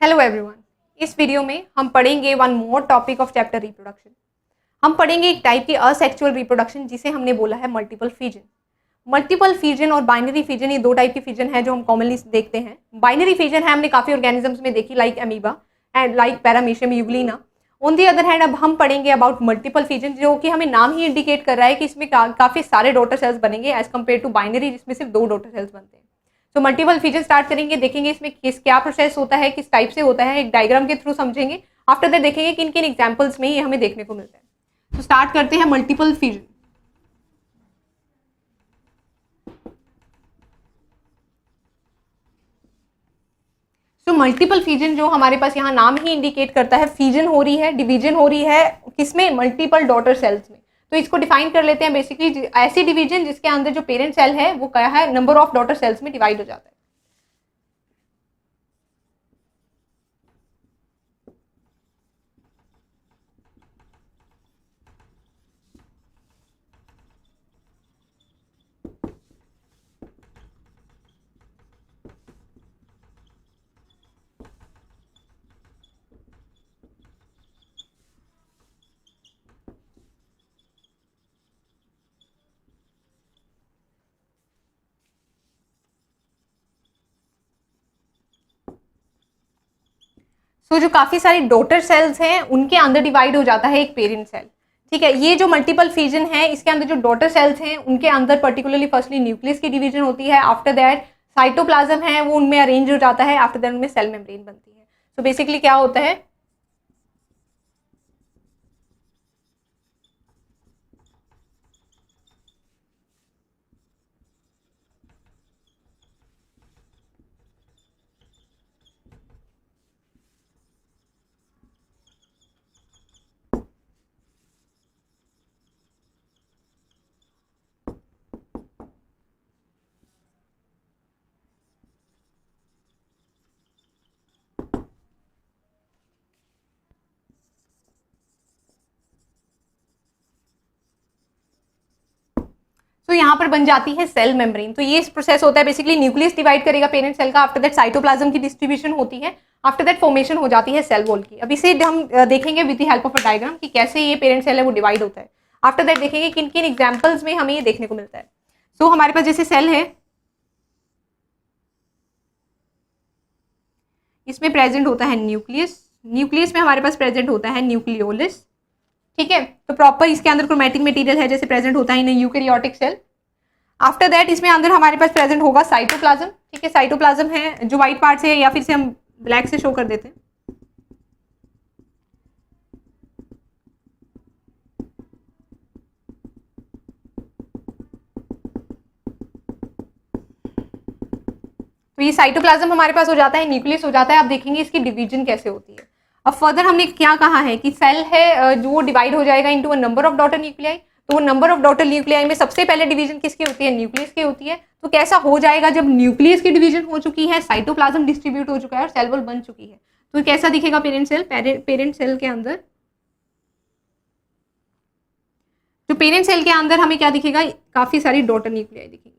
Hello everyone. इस video में हम पढ़ेंगे one more topic of chapter reproduction. हम पढ़ेंगे एक टाइप की असेक्सुअल रिप्रोडक्शन जिसे हमने बोला है मल्टीपल फिजन। मल्टीपल फिजन और बाइनरी फिजन, ये दो टाइप की फिजन है जो हम कॉमनली देखते हैं। बाइनरी फिजन है हमने काफी ऑर्गेनिजम्स में देखी, like amoeba and like paramecium Euglena. On the other hand अब हम पढ़ेंगे अबाउट मल्टीपल फिजन, जो कि हमें नाम ही इंडिकेट कर रहा है कि इसमें काफी सारे डॉटर सेल्स बनेंगे एज कम्पेयर टू बाइनरी जिसमें सिर्फ दो डॉटर सेल्स बनते हैं। तो मल्टीपल फिजन स्टार्ट करेंगे, देखेंगे इसमें किस क्या प्रोसेस होता है, किस टाइप से होता है, एक डायग्राम के थ्रू समझेंगे। आफ्टर दैट देखेंगे किन किन एग्जांपल्स में ये हमें देखने को मिलता है। तो स्टार्ट करते हैं मल्टीपल फिजन। तो मल्टीपल फिजन जो हमारे पास यहाँ नाम ही इंडिकेट करता है, फिजन हो रही है, डिवीजन हो रही है किसमें, मल्टीपल डॉटर सेल्स में। तो इसको डिफाइन कर लेते हैं, बेसिकली ऐसी डिवीजन जिसके अंदर जो पेरेंट सेल है वो क्या है, नंबर ऑफ डॉटर सेल्स में डिवाइड हो जाता है। जो काफी सारी डॉटर सेल्स हैं उनके अंदर डिवाइड हो जाता है एक पेरेंट सेल। ठीक है, ये जो मल्टीपल फिजन है इसके अंदर जो डॉटर सेल्स हैं उनके अंदर पर्टिकुलरली फर्स्टली न्यूक्लियस की डिवीजन होती है। आफ्टर दैट साइटोप्लाज्म है वो उनमें अरेंज हो जाता है। आफ्टर दैट उनमें सेल मेम्ब्रेन बनती है। तो बेसिकली क्या होता है, तो यहाँ पर बन जाती है सेल मेम्ब्रेन। तो ये प्रोसेस होता है, बेसिकली न्यूक्लियस डिवाइड करेगा पेरेंट सेल का। आफ्टर दैट साइटोप्लाज्म की डिस्ट्रीब्यूशन होती है। आफ्टर दैट फॉर्मेशन हो जाती है सेल वॉल की। अब इसे हम देखेंगे with the help of a diagram कि कैसे ये पेरेंट सेल है वो डिवाइड होता है। आफ्टर दैट देखेंगे किन किन एग्जाम्पल्स में हमें ये देखने को मिलता है। हमारे पास जैसे सेल है, इसमें प्रेजेंट होता है न्यूक्लियस। न्यूक्लियस में हमारे पास प्रेजेंट होता है न्यूक्लियोलस। ठीक है, तो प्रॉपर इसके अंदर क्रोमैटिक मटेरियल है जैसे प्रेजेंट होता है in eukaryotic cell. After that इसमें अंदर हमारे पास प्रेजेंट होगा साइटोप्लाज्म। ठीक है, साइटोप्लाज्म है जो व्हाइट पार्ट से है, या फिर से हम ब्लैक से शो कर देते हैं। तो ये साइटोप्लाज्म हमारे पास हो जाता है, न्यूक्लियस हो जाता है। आप देखेंगे इसकी डिवीजन कैसे होती है। अब फर्दर हमने क्या कहा है कि सेल है जो वो डिवाइड हो जाएगा into a number of daughter nuclei. तो वो नंबर ऑफ डॉटर न्यूक्लियाई में सबसे पहले डिवीजन किसकी होती है, न्यूक्लियस की होती है। तो कैसा हो जाएगा, जब न्यूक्लियस की डिवीजन हो चुकी है, साइटोप्लाज्म डिस्ट्रीब्यूट हो चुका है और सेल वॉल बन चुकी है, तो कैसा दिखेगा पेरेंट सेल। पेरेंट सेल के अंदर, जो पेरेंट सेल के अंदर हमें क्या दिखेगा, काफी सारी डॉटर न्यूक्लियाई दिखेगी।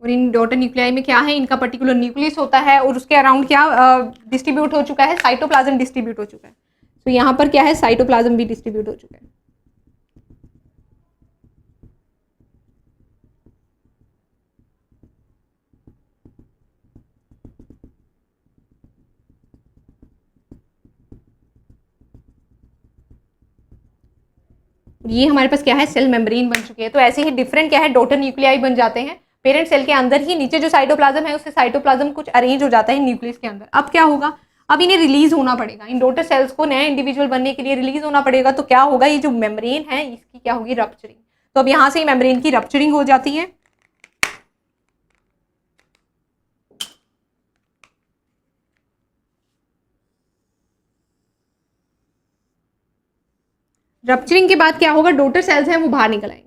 और इन डॉटर न्यूक्लियाई में क्या है, इनका पर्टिकुलर न्यूक्लियस होता है और उसके अराउंड क्या डिस्ट्रीब्यूट हो चुका है, साइटोप्लाज्म डिस्ट्रीब्यूट हो चुका है। तो यहाँ पर क्या है, साइटोप्लाज्म भी डिस्ट्रीब्यूट हो चुका है। ये हमारे पास क्या है, सेल मेम्ब्रेन बन चुके हैं। तो ऐसे ही डिफरेंट क्या है, डॉटर न्यूक्लियाई बन जाते हैं पेरेंट सेल के अंदर ही। नीचे जो साइटोप्लाज्म है उससे साइटोप्लाज्म कुछ अरेंज हो जाता है न्यूक्लियस के अंदर। अब क्या होगा, अब इन्हें रिलीज होना पड़ेगा, इन डॉटर सेल्स को नया इंडिविजुअल बनने के लिए रिलीज होना पड़ेगा। तो क्या होगा, ये जो मेम्ब्रेन है इसकी क्या होगी, रप्चरिंग। तो अब यहाँ से मेम्ब्रेन की रप्चरिंग हो जाती है। रप्चरिंग के बाद क्या होगा, डॉटर सेल्स हैं वो बाहर निकल आएंगे।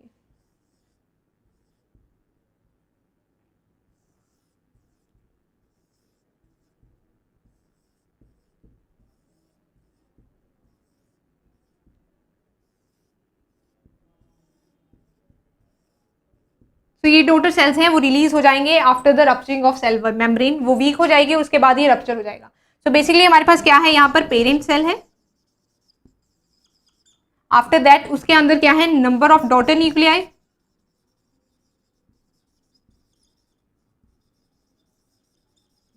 तो ये डॉटर सेल्स हैं वो रिलीज हो जाएंगे after the rupturing of cell membrane, वो वीक हो जाएगी, उसके बाद ये रप्चर हो जाएगा। तो बेसिकली हमारे पास क्या है, यहाँ पर पेरेंट सेल है, आफ्टर दैट उसके अंदर क्या है, नंबर ऑफ डॉटर न्यूक्लियाई,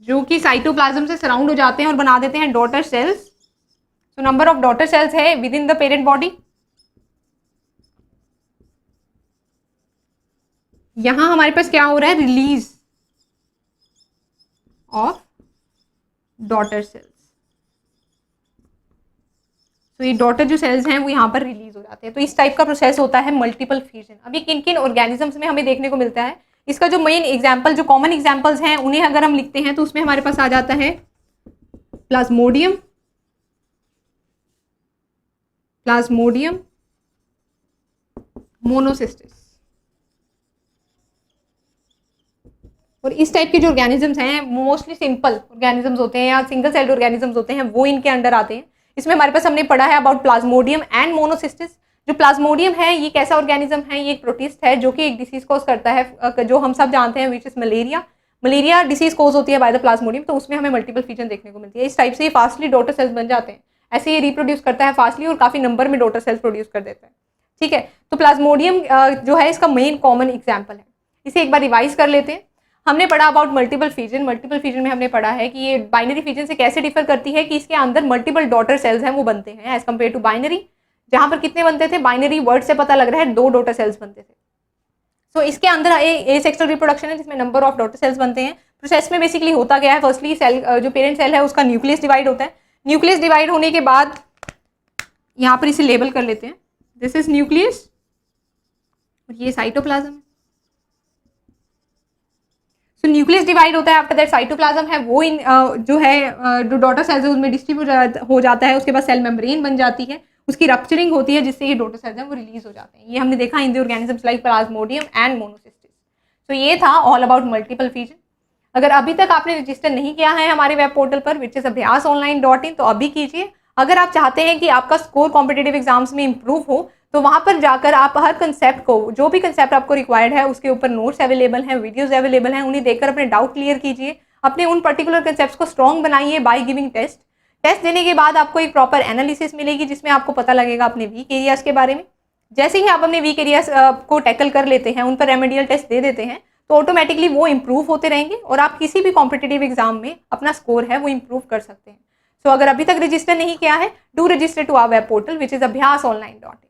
जो कि साइटोप्लाज्म से सराउंड हो जाते हैं और बना देते हैं daughter cells. So number of daughter cells है within the parent body. यहां हमारे पास क्या हो रहा है, रिलीज ऑफ डॉटर सेल्स। तो ये डॉटर जो सेल्स हैं वो यहाँ पर रिलीज हो जाते हैं। तो इस टाइप का प्रोसेस होता है मल्टीपल फ्यूजन। अभी किन किन ऑर्गेनिजम्स में हमें देखने को मिलता है, इसका जो मेन एग्जाम्पल, जो कॉमन एग्जाम्पल्स हैं उन्हें अगर हम लिखते हैं तो उसमें हमारे पास आ जाता है प्लाज्मोडियम, प्लाज्मोडियम मोनोसिस्टिस। और इस टाइप के जो ऑर्गेनिजम्स हैं मोस्टली सिंपल ऑर्गेनिजम्स होते हैं या सिंगल सेल्ड ऑर्गेनिजम्स होते हैं, वो इनके अंडर आते हैं। इसमें हमारे पास हमने पढ़ा है अबाउट प्लाज्मोडियम एंड मोनोसिस्टिस। जो प्लाज्मोडियम है ये कैसा ऑर्गेनिज्म है, ये एक प्रोटिस्ट है जो कि एक डिसीज कॉज करता है, जो हम सब जानते हैं, which is malaria. Malaria disease cause होती है बाय द प्लाज्मोडियम, तो उसमें हमें मल्टीपल फ्यूजन देखने को मिलती है। इस टाइप से ये फास्टली डॉटर सेल्स बन जाते हैं, ऐसे ये रिप्रोड्यूस करता है फास्टली और काफी नंबर में डॉटर सेल्स प्रोड्यूस कर देता है। ठीक है, तो प्लाज्मोडियम जो है इसका मेन कॉमन एग्जाम्पल है। इसे एक बार रिवाइज कर लेते हैं। हमने पढ़ा about multiple fusion. Multiple fusion में हमने पढ़ा है कि ये बाइनरी फ्यूजन से कैसे डिफर करती है, कि इसके अंदर मल्टीपल डॉटर सेल्स हैं वो बनते हैं एज कम्पेयर टू बाइनरी, जहां पर कितने बनते थे, बाइनरी वर्ड से पता लग रहा है 2 डॉटर सेल्स बनते थे। सो इसके अंदर एसेक्सुअल रिप्रोडक्शन है जिसमें नंबर ऑफ डॉटर सेल्स बनते हैं। प्रोसेस में बेसिकली होता क्या है, फर्स्टली सेल जो पेरेंट सेल है उसका न्यूक्लियस डिवाइड होता है। न्यूक्लियस डिवाइड होने के बाद यहाँ पर इसे लेबल कर लेते हैं, दिस इज न्यूक्लियस और ये साइटोप्लाज्म। सो न्यूक्लियस डिवाइड होता है, आफ्टर दैट साइटोप्लाज्म है वो इन जो है जो डॉटर सेल्स है उसमें डिस्ट्रीब्यूट हो जाता है। उसके बाद सेल मेम्ब्रेन बन जाती है, उसकी रप्चरिंग होती है जिससे ये डॉटर सेल्स हैं वो रिलीज हो जाते हैं। ये हमने देखा in the organisms like Plasmodium and Monocystis. तो ये था ऑल अबाउट मल्टीपल फ्यूजन। अगर अभी तक आपने रजिस्टर नहीं किया है हमारे वेब पोर्टल पर विच इज abhyasonline.in तो अभी कीजिए। अगर आप चाहते हैं कि आपका स्कोर कॉम्पिटेटिव एग्जाम्स में इंप्रूव हो तो वहां पर जाकर आप हर कंसेप्ट को, जो भी कंसेप्ट आपको रिक्वायर्ड है उसके ऊपर नोट्स अवेलेबल हैं, वीडियोस अवेलेबल हैं, उन्हें देखकर अपने डाउट क्लियर कीजिए, अपने उन पर्टिकुलर कंसेप्ट्स को स्ट्रॉन्ग बनाइए बाय गिविंग टेस्ट। टेस्ट देने के बाद आपको एक प्रॉपर एनालिसिस मिलेगी जिसमें आपको पता लगेगा अपने वीक एरियाज के बारे में। जैसे ही आप अपने वीक एरियाज को टैकल कर लेते हैं, उन पर रेमेडियल टेस्ट दे देते हैं, तो ऑटोमेटिकली वो इंप्रूव होते रहेंगे और आप किसी भी कॉम्पिटेटिव एग्जाम में अपना स्कोर है वो इंप्रूव कर सकते हैं। सो अगर अभी तक रजिस्टर नहीं किया है, do register to our web portal which is abhyasonline.in।